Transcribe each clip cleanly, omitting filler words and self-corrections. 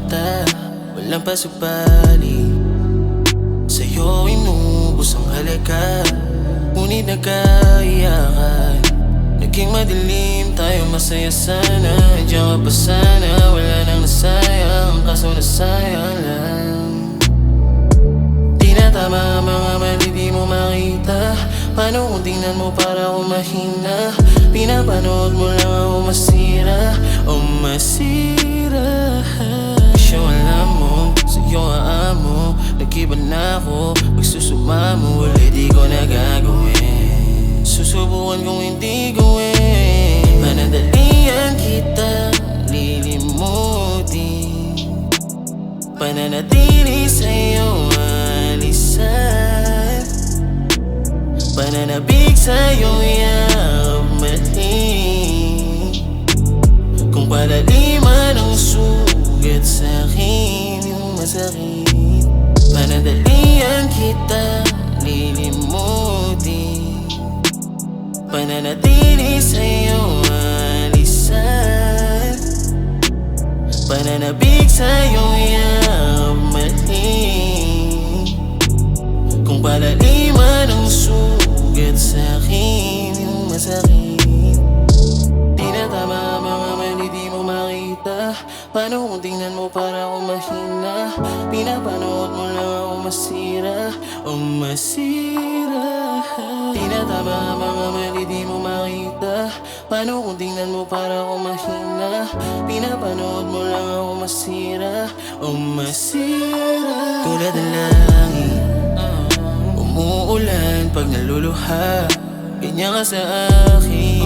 makita, walang pasubali. Sa'yo inubos ang halaga, ngunit nagkaiyakan. Naging madilim, tayo masaya sana. Diyan ka pa sana, wala nang nasayang, kaso nasayang lang. Di na tama ang mga mali, di mo makita. Paano kung tingnan mo para akong mahina? Pinapanood mo lang ako masira o masira. Siya alam mo, sa'yo aamo, nag-iba na ako. Magsusuma mo ulit, di ko na gagawin. Susubukan kong hindi gawin. Panandalian kita, lilimutin. Pananatili sa'yo, alisan. Pananabig sa'yo, yamahin. Kung palaliman ang sugat sa'kin, yung masakit. Panandalian kita, lilimutin. Pananatili sa'yo, alisan. Pananabig sa'yo, yamahin. Kung palaliman ang sugat sa'kin, yung masakit. Di na tama ang mga mali, di mo makita. Paano kung tingnan mo para akong mahina? Pinapanood mo lang ako masira o masira. Di na tama ang mga mali, di mo makita. Paano kung tingnan mo para akong mahina? Pinapanood mo lang ako masira o masira. Tulad ng langit, umuulan pag naluluha. Ganyan ka sa akin,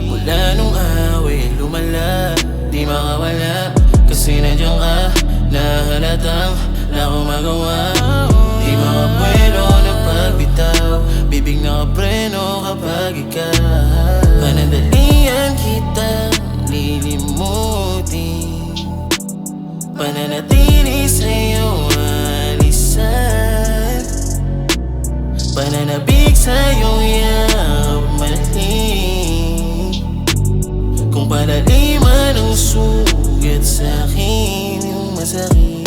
mula nung away lumala. Di makawala, kasi nandiyan ka. Nahalatang na akong magawa. Di makapwelo ng pagbitaw, bibig nakapreno kapag ikaw. Panandalian kita, lilimutin. Pananatili sa'yo, alisan. Pananabig sa'yo, yamahin. Kung palaliman ang sugat sa'kin, yung masakit.